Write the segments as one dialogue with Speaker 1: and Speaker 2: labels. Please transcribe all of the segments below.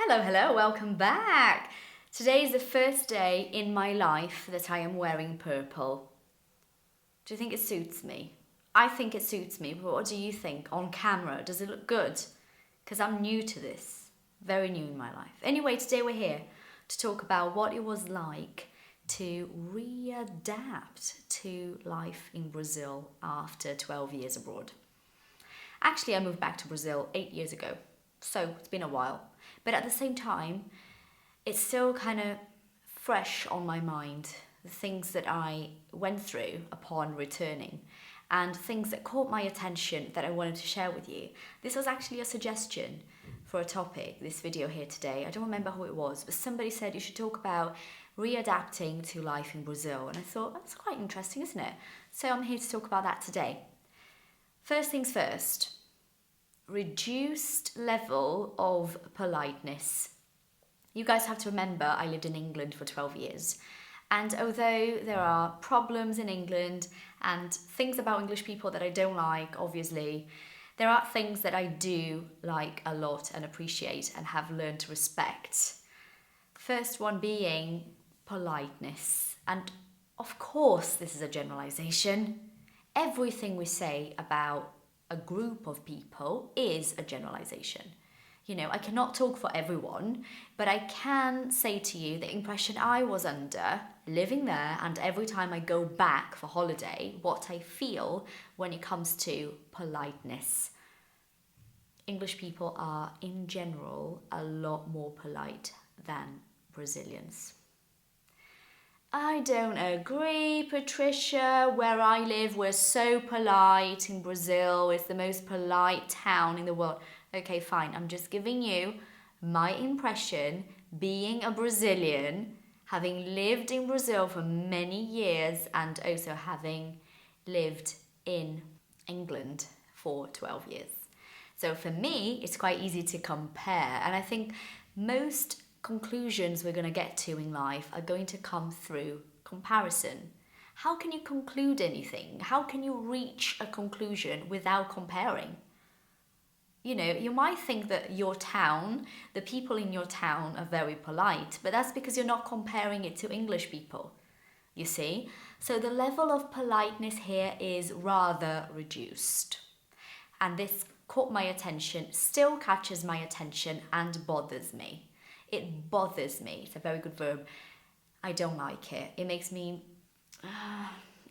Speaker 1: Hello, welcome back. Today is the first day in my life that I am wearing purple. Do you think it suits me? I think it suits me, but what do you think on camera? Does it look good? Because I'm new to this, very new in my life. Anyway, today we're here to talk about what it was like to readapt to life in Brazil after 12 years abroad. Actually, I moved back to Brazil 8 years ago, so it's been a while. But at the same time, it's still kind of fresh on my mind, the things that I went through upon returning and things that caught my attention that I wanted to share with you. This was actually a suggestion for a topic, this video here today. I don't remember who it was, but somebody said you should talk about readapting to life in Brazil. And I thought, that's quite interesting, isn't it? So I'm here to talk about that today. First things first, reduced level of politeness. You guys have to remember I lived in England for 12 years. And although there are problems in England and things about English people that I don't like, obviously, there are things that I do like a lot and appreciate and have learned to respect. First one being politeness. And of course, this is a generalization. Everything we say about a group of people is a generalization. You know, I cannot talk for everyone, but I can say to you the impression I was under living there and every time I go back for holiday, what I feel when it comes to politeness. English people are, in general, a lot more polite than Brazilians. I don't agree, Patricia. Where I live, we're so polite in Brazil. It's the most polite town in the world. Okay, fine. I'm just giving you my impression being a Brazilian, having lived in Brazil for many years and also having lived in England for 12 years. So for me, it's quite easy to compare. And I think most conclusions we're going to get to in life are going to come through comparison. How can you conclude anything? How can you reach a conclusion without comparing? You know, you might think that your town, the people in your town are very polite, but that's because you're not comparing it to English people, you see? So the level of politeness here is rather reduced. And this caught my attention, still catches my attention and bothers me. It bothers me. It's a very good verb. I don't like it. It makes me,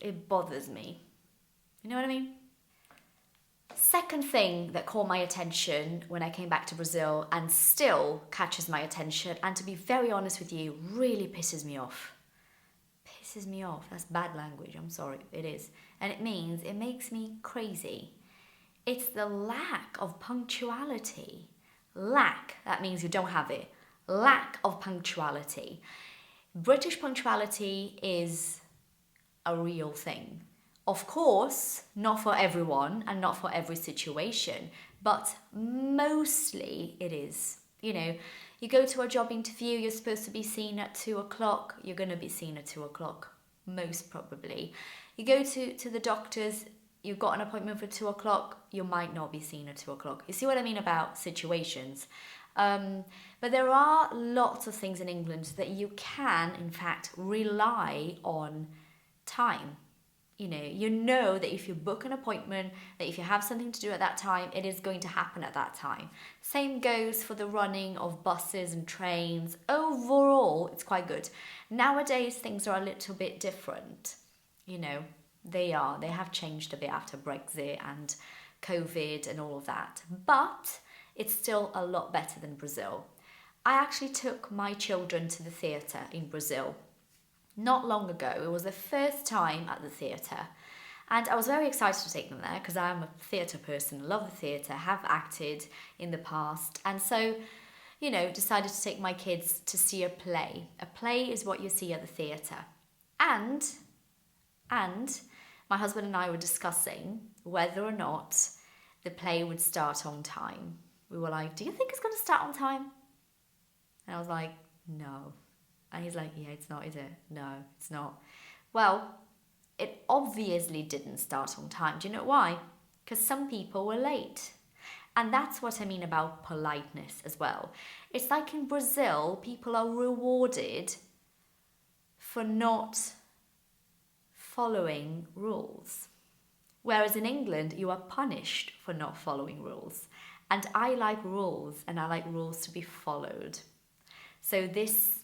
Speaker 1: it bothers me. You know what I mean? Second thing that caught my attention when I came back to Brazil and still catches my attention, and to be very honest with you, really pisses me off. Pisses me off. That's bad language. I'm sorry. It is. And it means it makes me crazy. It's the lack of punctuality. Lack, that means you don't have it. Lack of punctuality. British punctuality is a real thing. Of course, not for everyone and not for every situation, but mostly it is. You know, you go to a job interview, you're supposed to be seen at 2 o'clock, you're going to be seen at 2 o'clock, most probably. You go to the doctors, you've got an appointment for 2 o'clock, you might not be seen at 2 o'clock. You see what I mean about situations? But there are lots of things in England that you can, in fact, rely on time. You know that if you book an appointment, that if you have something to do at that time, it is going to happen at that time. Same goes for the running of buses and trains. Overall, it's quite good. Nowadays, things are a little bit different. They have changed a bit after Brexit and COVID and all of that. But it's still a lot better than Brazil. I actually took my children to the theatre in Brazil not long ago. It was the first time at the theatre. And I was very excited to take them there because I'm a theatre person, love the theatre, have acted in the past. And so, decided to take my kids to see a play. A play is what you see at the theatre. And my husband and I were discussing whether or not the play would start on time. We were like, do you think it's going to start on time? And I was like, no. And he's like, yeah, it's not, is it? No, it's not. Well, it obviously didn't start on time. Do you know why? Because some people were late. And that's what I mean about politeness as well. It's like in Brazil, people are rewarded for not following rules. Whereas in England, you are punished for not following rules. And I like rules, and I like rules to be followed. So this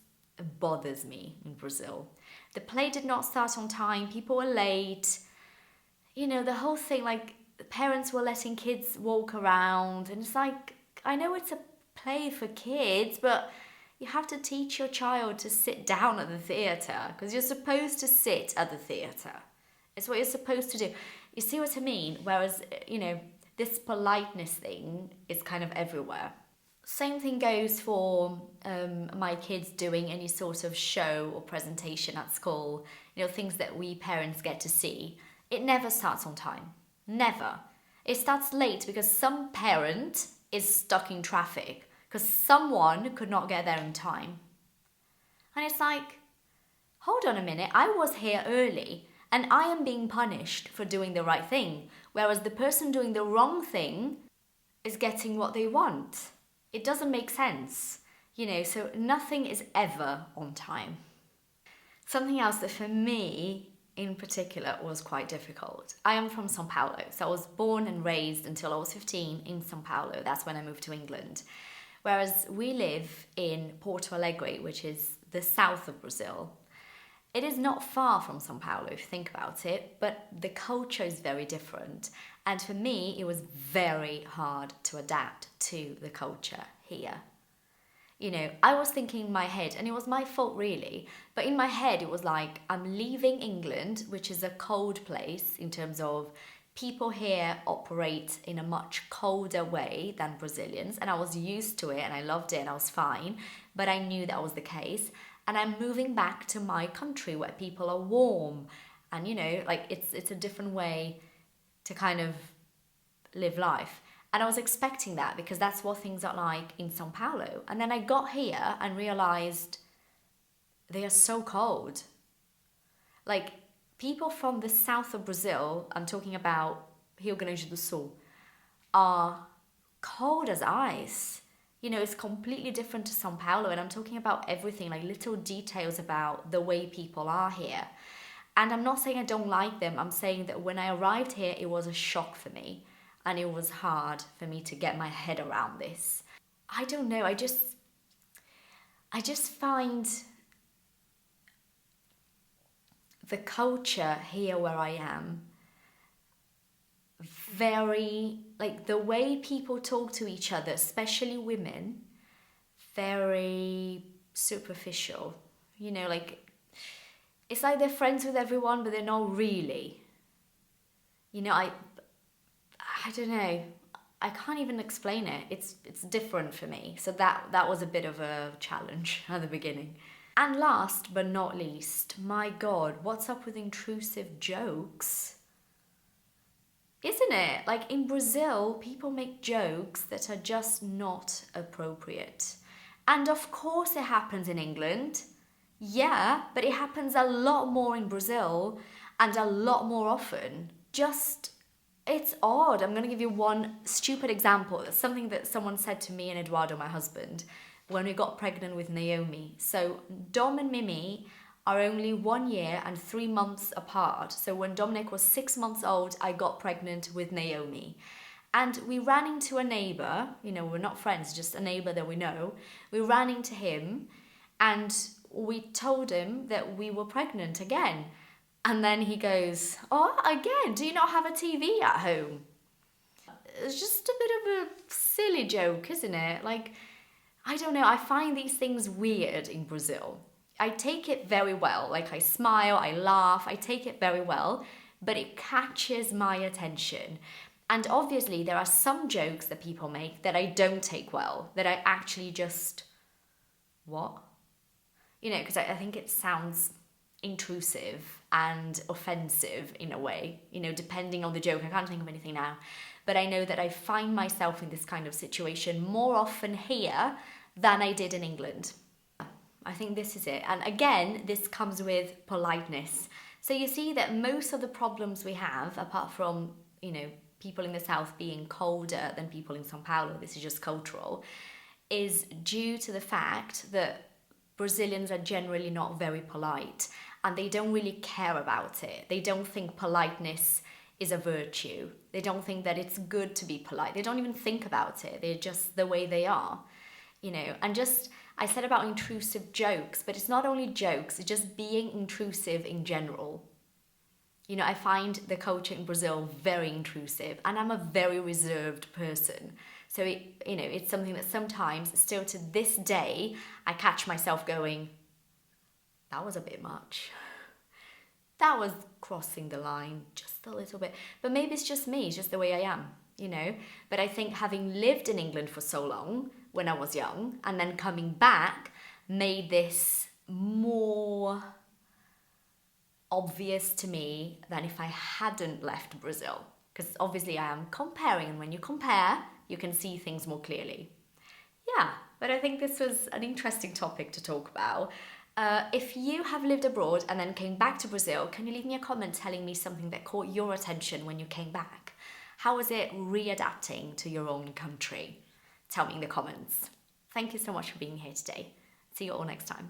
Speaker 1: bothers me in Brazil. The play did not start on time, people were late. You know, the whole thing, like, the parents were letting kids walk around, and it's like, I know it's a play for kids, but you have to teach your child to sit down at the theatre, because you're supposed to sit at the theatre. It's what you're supposed to do. You see what I mean? Whereas, you know, this politeness thing is kind of everywhere. Same thing goes for my kids doing any sort of show or presentation at school, you know, things that we parents get to see. It never starts on time. Never. It starts late because some parent is stuck in traffic because someone could not get there in time. And it's like, hold on a minute, I was here early and I am being punished for doing the right thing, whereas the person doing the wrong thing is getting what they want. It doesn't make sense, you know, so nothing is ever on time. Something else that for me in particular was quite difficult. I am from São Paulo, so I was born and raised until I was 15 in São Paulo. That's when I moved to England. Whereas we live in Porto Alegre, which is the south of Brazil. It is not far from São Paulo if you think about it, but the culture is very different. And for me, it was very hard to adapt to the culture here. You know, I was thinking in my head, and it was my fault really, but in my head it was like, I'm leaving England, which is a cold place in terms of people here operate in a much colder way than Brazilians, and I was used to it and I loved it and I was fine, but I knew that was the case. And I'm moving back to my country where people are warm and, you know, like it's a different way to kind of live life. And I was expecting that because that's what things are like in São Paulo. And then I got here and realized they are so cold. Like, people from the south of Brazil, I'm talking about Rio Grande do Sul, are cold as ice. You know, it's completely different to São Paulo, and I'm talking about everything, like little details about the way people are here. And I'm not saying I don't like them, I'm saying that when I arrived here, it was a shock for me. And it was hard for me to get my head around this. I don't know, I just find the culture here where I am very, like the way people talk to each other, especially women, very superficial. You know, like, it's like they're friends with everyone, but they're not really. You know, I don't know. I can't even explain it. It's different for me. So that was a bit of a challenge at the beginning. And last but not least, my God, what's up with intrusive jokes? Isn't it? Like in Brazil, people make jokes that are just not appropriate. And of course it happens in England. Yeah, but it happens a lot more in Brazil and a lot more often. It's odd. I'm going to give you one stupid example. It's something that someone said to me and Eduardo, my husband, when we got pregnant with Naomi. So Dom and Mimi are only 1 year and 3 months apart. So when Dominic was 6 months old, I got pregnant with Naomi. And we ran into a neighbour, you know, we're not friends, just a neighbour that we know. We ran into him and we told him that we were pregnant again. And then he goes, oh, again, do you not have a TV at home? It's just a bit of a silly joke, isn't it? Like, I don't know, I find these things weird in Brazil. I take it very well, like I smile, I laugh, I take it very well, but it catches my attention. And obviously there are some jokes that people make that I don't take well, that I actually just, what? You know, because I think it sounds intrusive and offensive in a way, you know, depending on the joke. I can't think of anything now, but I know that I find myself in this kind of situation more often here than I did in England. I think this is it. And again, this comes with politeness. So you see that most of the problems we have, apart from, you know, people in the South being colder than people in São Paulo, this is just cultural, is due to the fact that Brazilians are generally not very polite and they don't really care about it. They don't think politeness is a virtue. They don't think that it's good to be polite. They don't even think about it. They're just the way they are, you know. And just, I said about intrusive jokes, but it's not only jokes, it's just being intrusive in general. You know, I find the culture in Brazil very intrusive, and I'm a very reserved person. So, it's something that sometimes, still to this day, I catch myself going, that was a bit much. That was crossing the line just a little bit. But maybe it's just me, it's just the way I am, you know. But I think having lived in England for so long, when I was young, and then coming back, made this more obvious to me than if I hadn't left Brazil. Because obviously I am comparing, and when you compare, you can see things more clearly. Yeah, but I think this was an interesting topic to talk about. If you have lived abroad and then came back to Brazil, can you leave me a comment telling me something that caught your attention when you came back? How was it readapting to your own country? Tell me in the comments. Thank you so much for being here today. See you all next time.